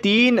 3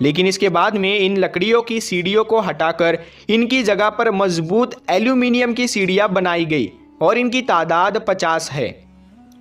لیکن اس کے بعد میں ان لکڑیوں کی سیڑھیوں کو ہٹا کر ان کی جگہ پر مضبوط ایلومینیم کی سیڑھیاں بنائی گئی اور ان کی تعداد 50 ہے۔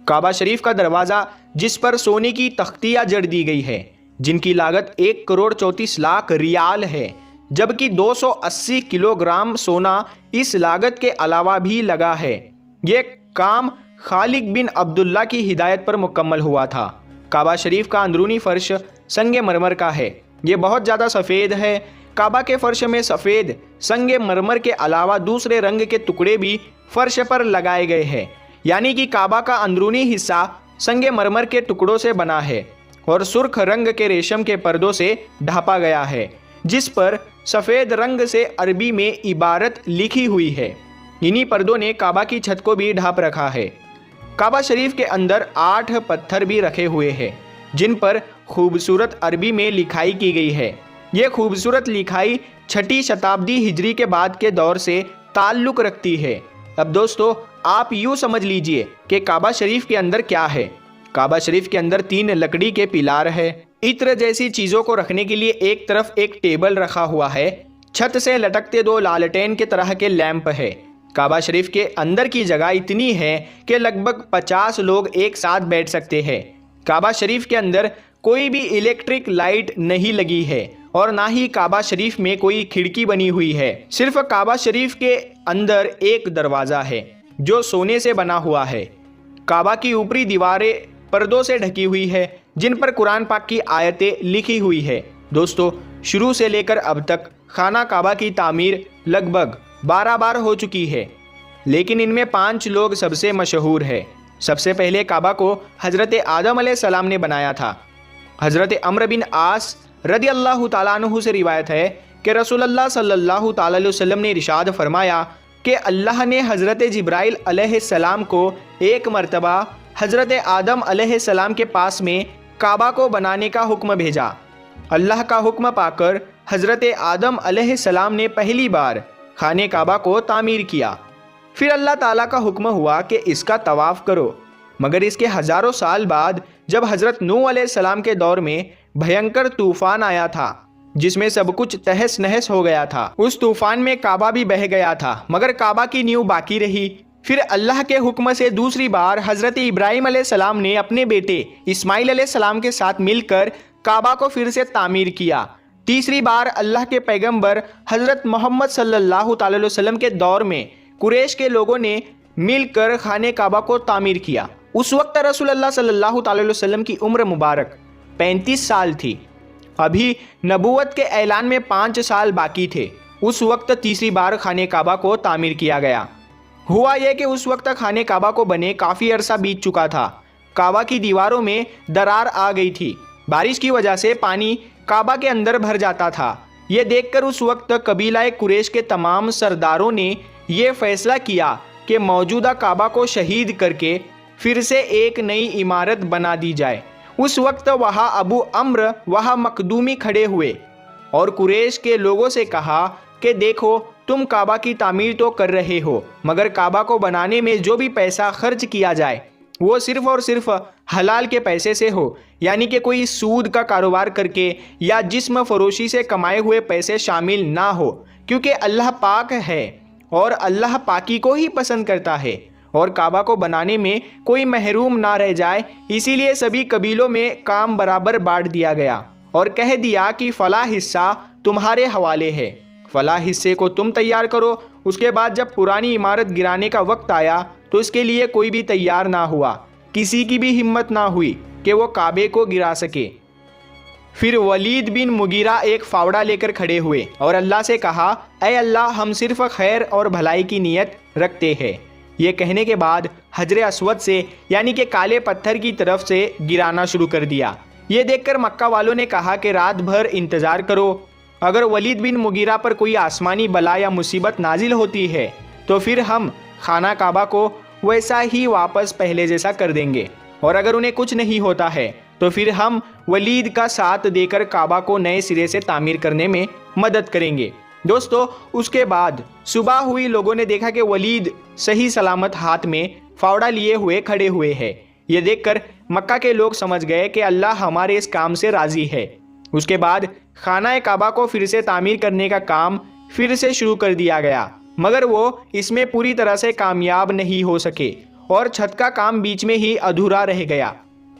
کعبہ شریف کا دروازہ جس پر سونے کی تختیاں جڑ دی گئی ہے، جن کی لاگت 1,34,00,000 ریال ہے، جبکہ 280 کلو گرام سونا اس لاگت کے علاوہ بھی لگا ہے۔ یہ کام خالق بن عبداللہ کی ہدایت پر مکمل ہوا تھا۔ کعبہ شریف کا اندرونی فرش سنگ مرمر کا ہے، یہ بہت زیادہ سفید ہے۔ کعبہ کے فرش میں سفید سنگ مرمر کے علاوہ دوسرے رنگ کے ٹکڑے بھی فرش پر لگائے گئے ہیں، یعنی کہ کعبہ کا اندرونی حصہ سنگ مرمر کے ٹکڑوں سے بنا ہے اور سرخ رنگ کے ریشم کے پردوں سے ڈھانپا گیا ہے، جس پر سفید رنگ سے عربی میں عبارت لکھی ہوئی ہے۔ انہی پردوں نے کعبہ کی چھت کو بھی ڈھانپ رکھا ہے۔ کعبہ شریف کے اندر 8 پتھر بھی رکھے ہوئے ہیں، جن پر خوبصورت عربی میں لکھائی کی گئی ہے۔ یہ خوبصورت لکھائی 6 شتابدی ہجری کے بعد کے دور سے تعلق رکھتی ہے۔ اب دوستو، آپ یوں سمجھ لیجئے کہ کعبہ شریف کے اندر کیا ہے۔ کعبہ شریف کے اندر 3 لکڑی کے پیلار ہے۔ عطر جیسی چیزوں کو رکھنے کے لیے ایک طرف ایک ٹیبل رکھا ہوا ہے۔ چھت سے لٹکتے 2 لالٹین کے طرح کے لیمپ ہے۔ کعبہ شریف کے اندر کی جگہ اتنی ہے کہ لگ بھگ 50 لوگ ایک ساتھ بیٹھ سکتے ہیں۔ کعبہ شریف کے اندر کوئی بھی الیکٹرک لائٹ نہیں لگی ہے اور نہ ہی کعبہ شریف میں کوئی کھڑکی بنی ہوئی ہے۔ صرف کعبہ شریف کے اندر ایک دروازہ ہے جو سونے سے بنا ہوا ہے۔ کعبہ کی اوپری دیواریں پردوں سے ڈھکی ہوئی ہے، جن پر قرآن پاک کی آیتیں لکھی ہوئی ہے۔ دوستو، شروع سے لے کر اب تک خانہ کعبہ کی تعمیر لگ بھگ 12 بار ہو چکی ہے، لیکن ان میں 5 لوگ سب سے مشہور ہیں۔ سب سے پہلے کعبہ کو حضرت آدم علیہ السلام نے بنایا تھا۔ حضرت عمرو بن عاص رضی اللہ تعالیٰ عنہ سے روایت ہے کہ رسول اللہ صلی اللہ تعالیٰ علیہ وسلم نے ارشاد فرمایا کہ اللہ نے حضرت جبرائیل علیہ السلام کو ایک مرتبہ حضرت آدم علیہ السلام کے پاس میں کعبہ کو بنانے کا حکم بھیجا۔ اللہ کا حکم پا کر حضرت آدم علیہ السلام نے پہلی بار خانہ کعبہ کو تعمیر کیا۔ پھر اللہ تعالیٰ کا حکم ہوا کہ اس کا طواف کرو، مگر اس کے ہزاروں سال بعد جب حضرت نوح علیہ السلام کے دور میں بھینکر طوفان آیا تھا جس میں سب کچھ تہس نہس ہو گیا تھا، اس طوفان میں کعبہ بھی بہہ گیا تھا مگر کعبہ کی نیو باقی رہی۔ پھر اللہ کے حکم سے دوسری بار حضرت ابراہیم علیہ السلام نے اپنے بیٹے اسماعیل علیہ السلام کے ساتھ مل کر کعبہ کو پھر سے تعمیر کیا۔ تیسری بار اللہ کے پیغمبر حضرت محمد صلی اللہ تعالی علیہ وسلم کے دور میں قریش کے لوگوں نے مل کر خانہ کعبہ کو تعمیر کیا۔ اس وقت رسول اللہ صلی اللہ تعالی علیہ وسلم کی عمر مبارک 35 سال تھی۔ ابھی نبوت کے اعلان میں 5 سال باقی تھے۔ اس وقت تیسری بار خانہ کعبہ کو تعمیر کیا گیا۔ ہوا یہ کہ اس وقت خانہ کعبہ کو بنے کافی عرصہ بیت چکا تھا۔ کعبہ کی دیواروں میں درار آ گئی تھی، بارش کی وجہ سے پانی کعبہ کے اندر بھر جاتا تھا۔ یہ دیکھ کر اس وقت قبیلہ قریش کے تمام سرداروں نے یہ فیصلہ کیا کہ موجودہ کعبہ کو شہید کر کے پھر سے ایک نئی عمارت بنا دی جائے۔ اس وقت وہاں ابو عمرو وہاں مخدومی کھڑے ہوئے اور قریش کے لوگوں سے کہا کہ دیکھو، تم کعبہ کی تعمیر تو کر رہے ہو، مگر کعبہ کو بنانے میں جو بھی پیسہ خرچ کیا جائے وہ صرف اور صرف حلال کے پیسے سے ہو، یعنی کہ کوئی سود کا کاروبار کر کے یا جسم فروشی سے کمائے ہوئے پیسے شامل نہ ہو، کیونکہ اللہ پاک ہے اور اللہ پاکی کو ہی پسند کرتا ہے اور کعبہ کو بنانے میں کوئی محروم نہ رہ جائے۔ اسی لیے سبھی قبیلوں میں کام برابر بانٹ دیا گیا اور کہہ دیا کہ فلاں حصہ تمہارے حوالے ہے، فلاں حصے کو تم تیار کرو۔ اس کے بعد جب پرانی عمارت گرانے کا وقت آیا تو اس کے لیے کوئی بھی تیار نہ ہوا، کسی کی بھی ہمت نہ ہوئی کہ وہ کعبے کو گرا سکے۔ پھر ولید بن مغیرہ ایک فاوڑا لے کر کھڑے ہوئے اور اللہ سے کہا، اے اللہ، ہم صرف خیر اور بھلائی کی نیت رکھتے ہیں۔ یہ کہنے کے بعد حجر اسود سے یعنی کہ کالے پتھر کی طرف سے گرانا شروع کر دیا۔ یہ دیکھ کر مکہ والوں نے کہا کہ رات بھر انتظار کرو، اگر ولید بن مغیرہ پر کوئی آسمانی بلا یا مصیبت نازل ہوتی ہے تو پھر ہم خانہ کعبہ کو ویسا ہی واپس پہلے جیسا کر دیں گے، اور اگر انہیں کچھ نہیں ہوتا ہے تو پھر ہم ولید کا ساتھ دے کر کعبہ کو نئے سرے سے تعمیر کرنے میں مدد کریں گے۔ دوستو، اس کے بعد صبح ہوئی، لوگوں نے دیکھا کہ ولید صحیح سلامت ہاتھ میں فاوڑا لیے ہوئے کھڑے ہوئے ہیں۔ یہ دیکھ کر مکہ کے لوگ سمجھ گئے کہ اللہ ہمارے اس کام سے راضی ہے۔ اس کے بعد خانہ کعبہ کو پھر سے تعمیر کرنے کا کام پھر سے شروع کر دیا گیا، مگر وہ اس میں پوری طرح سے کامیاب نہیں ہو سکے اور چھت کا کام بیچ میں ہی ادھورا رہ گیا۔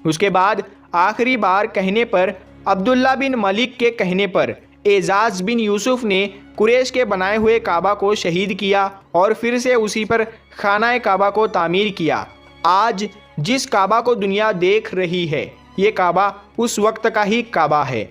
اس کے بعد آخری بار کہنے پر، عبداللہ بن ملک کے کہنے پر، اعزاز بن یوسف نے قریش کے بنائے ہوئے کعبہ کو شہید کیا اور پھر سے اسی پر خانہ کعبہ کو تعمیر کیا۔ آج جس کعبہ کو دنیا دیکھ رہی ہے، یہ کعبہ اس وقت کا ہی کعبہ ہے۔